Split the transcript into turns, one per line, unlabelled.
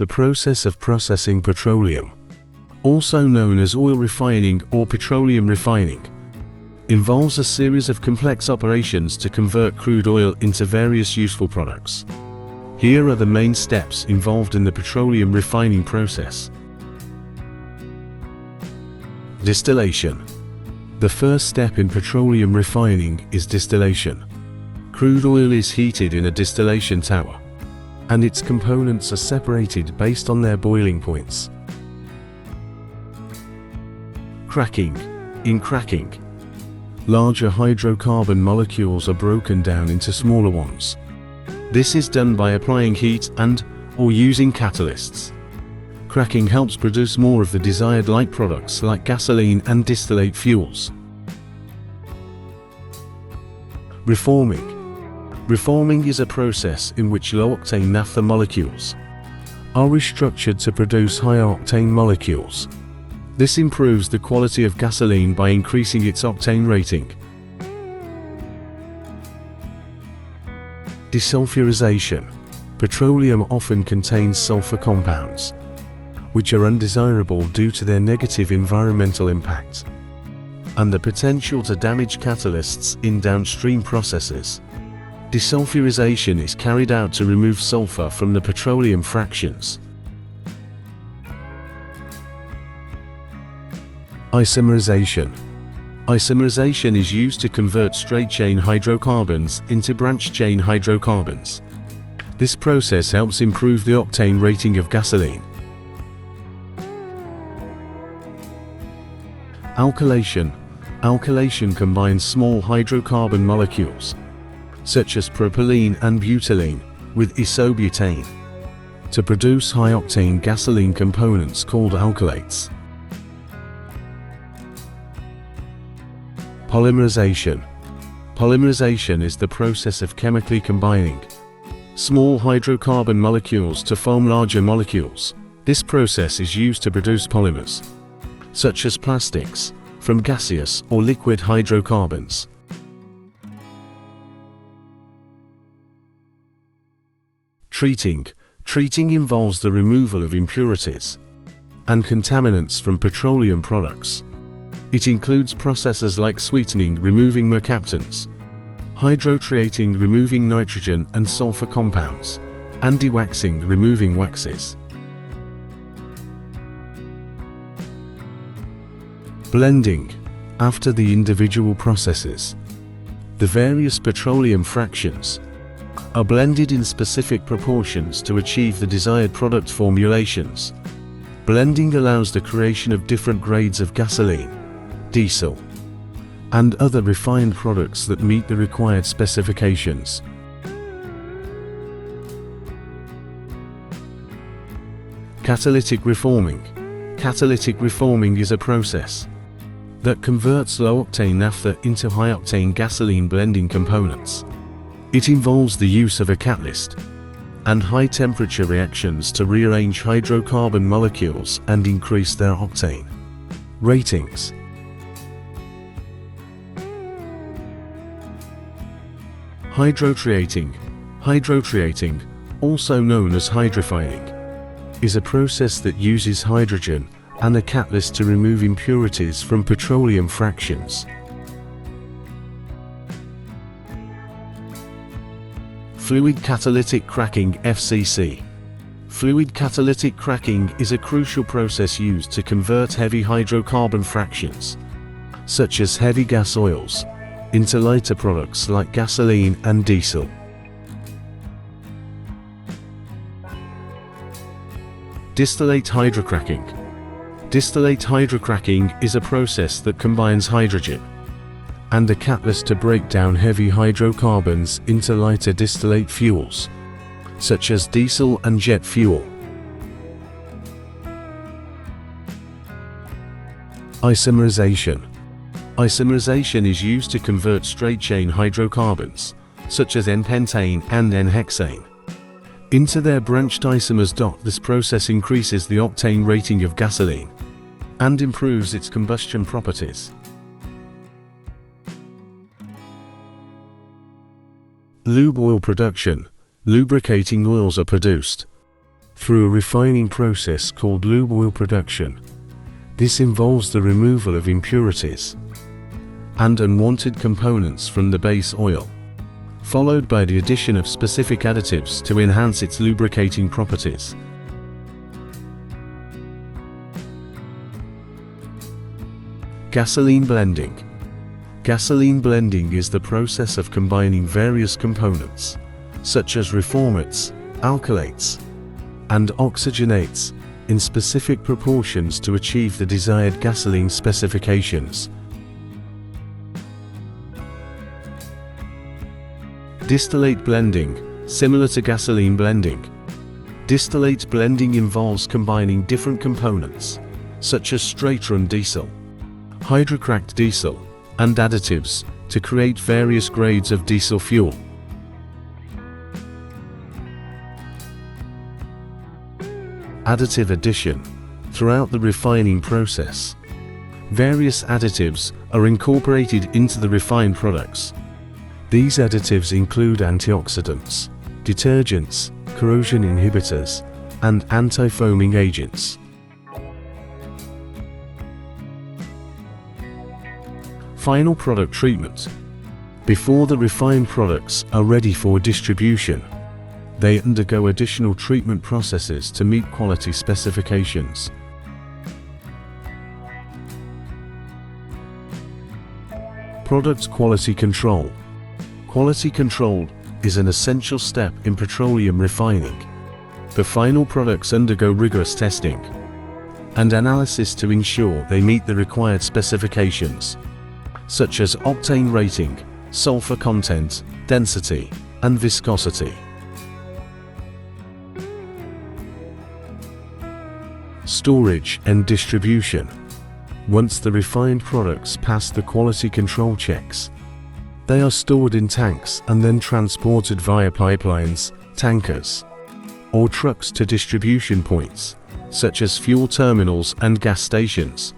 The process of processing petroleum, also known as oil refining or petroleum refining, involves a series of complex operations to convert crude oil into various useful products. Here are the main steps involved in the petroleum refining process. Distillation. The first step in petroleum refining is distillation. Crude oil is heated in a distillation tower, and its components are separated based on their boiling points. Cracking. In cracking, larger hydrocarbon molecules are broken down into smaller ones. This is done by applying heat or using catalysts. Cracking helps produce more of the desired light products like gasoline and distillate fuels. Reforming. Reforming is a process in which low-octane naphtha molecules are restructured to produce higher-octane molecules. This improves the quality of gasoline by increasing its octane rating. Desulfurization. Petroleum often contains sulfur compounds, which are undesirable due to their negative environmental impact and the potential to damage catalysts in downstream processes. Desulfurization is carried out to remove sulfur from the petroleum fractions. Isomerization. Isomerization is used to convert straight-chain hydrocarbons into branched-chain hydrocarbons. This process helps improve the octane rating of gasoline. Alkylation. Alkylation combines small hydrocarbon molecules, such as propylene and butylene, with isobutane, to produce high-octane gasoline components called alkylates. Polymerization. Polymerization is the process of chemically combining small hydrocarbon molecules to form larger molecules. This process is used to produce polymers, such as plastics, from gaseous or liquid hydrocarbons. Treating. Treating involves the removal of impurities and contaminants from petroleum products. It includes processes like sweetening, removing mercaptans, hydrotriating, removing nitrogen and sulfur compounds, and dewaxing, removing waxes. Blending. After the individual processes, the various petroleum fractions are blended in specific proportions to achieve the desired product formulations. Blending allows the creation of different grades of gasoline, diesel, and other refined products that meet the required specifications. Catalytic reforming. Catalytic reforming is a process that converts low-octane naphtha into high-octane gasoline blending components. It involves the use of a catalyst and high-temperature reactions to rearrange hydrocarbon molecules and increase their octane ratings. Hydrotriating. Hydrotriating, also known as hydrofining, is a process that uses hydrogen and a catalyst to remove impurities from petroleum fractions. Fluid catalytic cracking (FCC). Fluid catalytic cracking is a crucial process used to convert heavy hydrocarbon fractions, such as heavy gas oils, into lighter products like gasoline and diesel. Distillate hydrocracking. Distillate hydrocracking is a process that combines hydrogen and a catalyst to break down heavy hydrocarbons into lighter distillate fuels, such as diesel and jet fuel. Isomerization. Isomerization is used to convert straight-chain hydrocarbons, such as N-pentane and N-hexane, into their branched isomers. This process increases the octane rating of gasoline and improves its combustion properties. Lube oil production. Lubricating oils are produced through a refining process called lube oil production. This involves the removal of impurities and unwanted components from the base oil, followed by the addition of specific additives to enhance its lubricating properties. Gasoline blending. Gasoline blending is the process of combining various components, such as reformates, alkylates, and oxygenates, in specific proportions to achieve the desired gasoline specifications. Distillate blending, similar to gasoline blending. Distillate blending involves combining different components, such as straight-run diesel, hydrocracked diesel, and additives, to create various grades of diesel fuel. Additive addition. Throughout the refining process, various additives are incorporated into the refined products. These additives include antioxidants, detergents, corrosion inhibitors, and anti-foaming agents. Final product treatment. Before the refined products are ready for distribution, they undergo additional treatment processes to meet quality specifications. Product quality control. Quality control is an essential step in petroleum refining. The final products undergo rigorous testing and analysis to ensure they meet the required specifications, such as octane rating, sulfur content, density, and viscosity. Storage and distribution. Once the refined products pass the quality control checks, they are stored in tanks and then transported via pipelines, tankers, or trucks to distribution points, such as fuel terminals and gas stations.